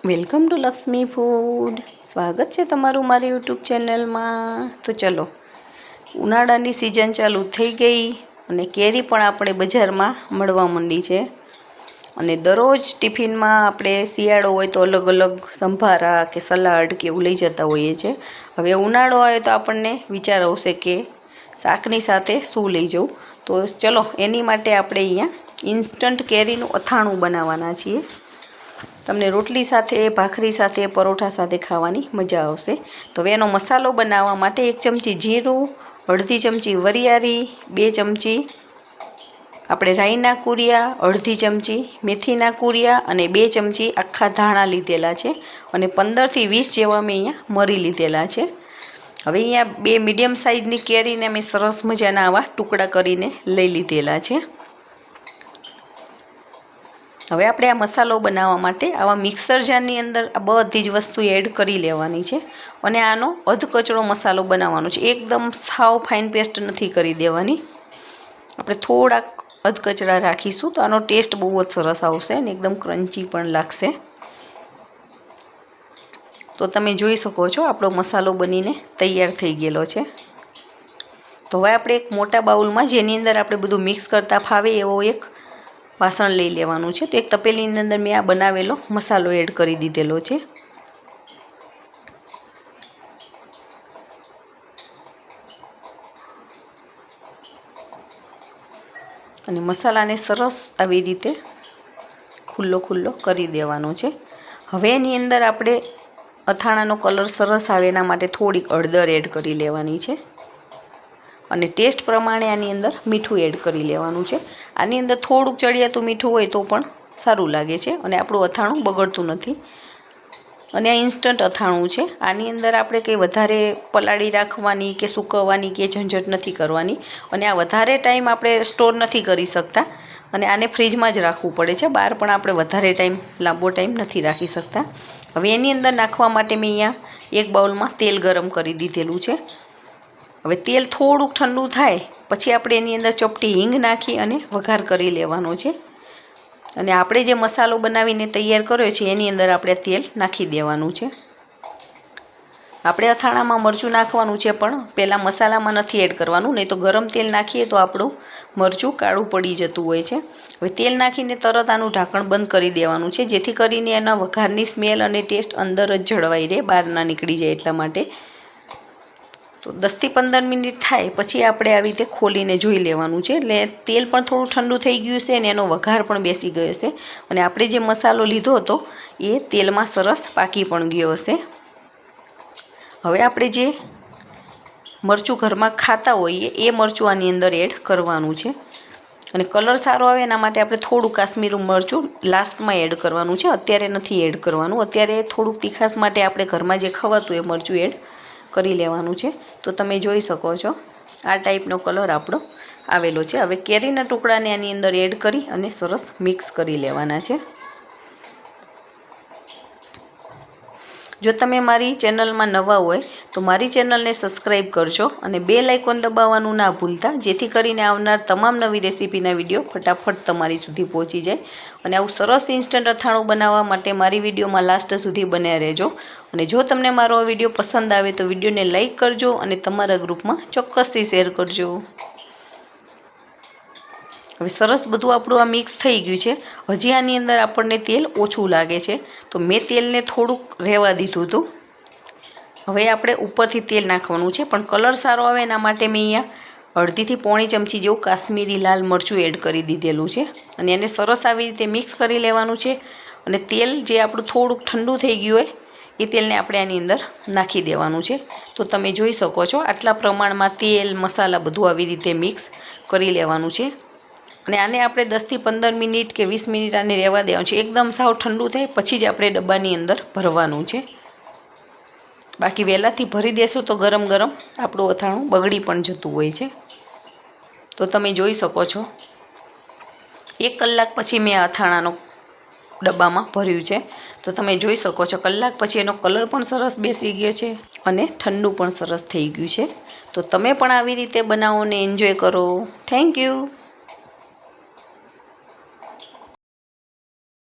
Welcome to Lakshmi food. સ્વાગત છે તમારું મારી યુટ્યુબ ચેનલમાં. તો ચલો, ઉનાળાની સિઝન ચાલુ થઈ ગઈ અને કેરી પણ આપણે બજારમાં મળવા માંડી છે. અને દરરોજ ટિફિનમાં આપણે શિયાળો હોય તો અલગ અલગ સંભારા કે સલાડ કે એવું લઈ જતા હોઈએ છીએ. હવે ઉનાળો આવે તો આપણને વિચાર આવશે કે શાકની સાથે શું લઈ જવું. તો ચલો, એની માટે આપણે અહીંયા ઇન્સ્ટન્ટ કેરીનું અથાણું બનાવવાના છીએ. તમને રોટલી સાથે, ભાખરી સાથે, પરોઠા સાથે ખાવાની મજા આવશે. તો હવે એનો મસાલો બનાવવા માટે 1 ચમચી જીરું, અડધી ચમચી વરિયાળી, 2 ચમચી આપણે રાઈના કુરિયા, અડધી ચમચી મેથીના કુરિયા અને 2 ચમચી આખા ધાણા લીધેલા છે. અને 15થી 20 જેવા મેં અહીંયા મરી લીધેલા છે. હવે અહીંયા 2 મીડિયમ સાઇઝની કેરીને મેં સરસ મજાના આવા ટુકડા કરીને લઈ લીધેલા છે. હવે આપણે આ મસાલો બનાવવા માટે આવા મિક્સર જારની અંદર આ બધી જ વસ્તુ એડ કરી લેવાની છે. અને આનો અધકચરો મસાલો બનાવવાનો છે. એકદમ સાવ ફાઇન પેસ્ટ નથી કરી દેવાની. આપણે થોડાક અધકચરા રાખીશું તો આનો ટેસ્ટ બહુ જ સરસ આવશે અને એકદમ ક્રન્ચી પણ લાગશે. તો તમે જોઈ શકો છો આપણો મસાલો બનીને તૈયાર થઈ ગયેલો છે. તો હવે આપણે એક મોટા બાઉલમાં, જેની અંદર આપણે બધું મિક્સ કરતા ફાવે એવો એક વાસણ લઈ લેવાનું છે. તો એક તપેલીની અંદર મેં આ બનાવેલો મસાલો એડ કરી દીધેલો છે. અને મસાલાને સરસ આવી રીતે ખુલ્લો કરી દેવાનો છે. હવે એની અંદર આપણે અથાણાનો કલર સરસ આવે એના માટે થોડીક હળદર એડ કરી લેવાની છે. અને ટેસ્ટ પ્રમાણે આની અંદર મીઠું એડ કરી લેવાનું છે. આની અંદર થોડુંક ચડિયાતું મીઠું હોય તો પણ સારું લાગે છે અને આપણું અથાણું બગડતું નથી. અને આ ઇન્સ્ટન્ટ અથાણું છે. આની અંદર આપણે કંઈ વધારે પલાળી રાખવાની કે સૂકવવાની કે ઝંઝટ નથી કરવાની. અને આ વધારે ટાઈમ આપણે સ્ટોર નથી કરી શકતા અને આને ફ્રીજમાં જ રાખવું પડે છે. બહાર પણ આપણે વધારે ટાઈમ, લાંબો ટાઈમ નથી રાખી શકતા. હવે એની અંદર નાખવા માટે મેં અહીંયા એક બાઉલમાં તેલ ગરમ કરી દીધેલું છે. હવે તેલ થોડુંક ઠંડુ થાય પછી આપણે એની અંદર ચપટી હિંગ નાખી અને વઘાર કરી લેવાનો છે. અને આપણે જે મસાલો બનાવીને તૈયાર કર્યો છે એની અંદર આપણે તેલ નાખી દેવાનું છે. આપણે અથાણામાં મરચું નાખવાનું છે પણ પહેલાં મસાલામાં નથી એડ કરવાનું, નહીં તો ગરમ તેલ નાખીએ તો આપણું મરચું કાળું પડી જતું હોય છે. હવે તેલ નાખીને તરત આનું ઢાંકણ બંધ કરી દેવાનું છે, જેથી કરીને એના વઘારની સ્મેલ અને ટેસ્ટ અંદર જ જળવાઈ રહે, બહાર ના નીકળી જાય એટલા માટે. તો 10થી 15 મિનિટ થાય પછી આપણે આવી રીતે ખોલીને જોઈ લેવાનું છે. એટલે તેલ પણ થોડું ઠંડુ થઈ ગયું છે અને એનો વઘાર પણ બેસી ગયો છે. અને આપણે જે મસાલો લીધો હતો એ તેલમાં સરસ પાકી પણ ગયો હશે. હવે આપણે જે મરચું ઘરમાં ખાતા હોઈએ એ મરચું આની અંદર એડ કરવાનું છે. અને કલર સારો આવે એના માટે આપણે થોડું કાશ્મીરી મરચું લાસ્ટમાં એડ કરવાનું છે, અત્યારે નથી એડ કરવાનું. અત્યારે થોડુંક તીખાશ માટે આપણે ઘરમાં જે ખવાતું એ મરચું એડ કરી લેવાનું છે. તો તમે જોઈ શકો છો આ ટાઈપનો કલર આપણો આવેલો છે. હવે કેરીના ટુકડાને આની અંદર એડ કરી અને સરસ મિક્સ કરી લેવાના છે. જો તમે મારી ચેનલમાં નવા હોય તો મારી ચેનલને સબસ્ક્રાઈબ કરજો અને બેલ આઇકોન દબાવવાનું ના ભૂલતા, જેથી કરીને આવનાર તમામ નવી રેસીપીના વિડીયો ફટાફટ તમારી સુધી પહોંચી જાય. અને આવું સરસ ઇન્સ્ટન્ટ અથાણું બનાવવા માટે મારી વિડીયોમાં લાસ્ટ સુધી બન્યા રહેજો. અને જો તમને મારો આ વિડીયો પસંદ આવે તો વિડીયોને લાઇક કરજો અને તમારા ગ્રુપમાં ચોક્કસથી શેર કરજો. હવે સરસ બધું આપણું આ મિક્સ થઈ ગયું છે. હજી આની અંદર આપણને તેલ ઓછું લાગે છે તો મેં તેલને થોડુંક રહેવા દીધું હતું. હવે આપણે ઉપરથી તેલ નાખવાનું છે, પણ કલર સારો આવે એના માટે મેં અહીંયા અડધીથી પોણી ચમચી જેવું કાશ્મીરી લાલ મરચું એડ કરી દીધેલું છે. અને એને સરસ આવી રીતે મિક્સ કરી લેવાનું છે. અને તેલ જે આપણું થોડુંક ઠંડુ થઈ ગયું હોય એ તેલને આપણે આની અંદર નાખી દેવાનું છે. તો તમે જોઈ શકો છો આટલા પ્રમાણમાં તેલ, મસાલા બધું આવી રીતે મિક્સ કરી લેવાનું છે. અને આને આપણે 10થી 15 મિનિટ કે 20 મિનિટ આને રહેવા દેવાનું છે. એકદમ સાવ ઠંડુ થાય પછી જ આપણે ડબ્બાની અંદર ભરવાનું છે. બાકી વહેલાથી ભરી દેશું તો ગરમ ગરમ આપણું અથાણું બગડી પણ જતું હોય છે. તો તમે જોઈ શકો છો 1 કલાક પછી મેં આ અથાણાનો ડબ્બામાં ભર્યું છે. તો તમે જોઈ શકો છો કલાક પછી એનો કલર પણ સરસ બેસી ગયો છે અને ઠંડુ પણ સરસ થઈ ગયું છે. તો તમે પણ આવી રીતે બનાવો ને એન્જોય કરો. Thank you.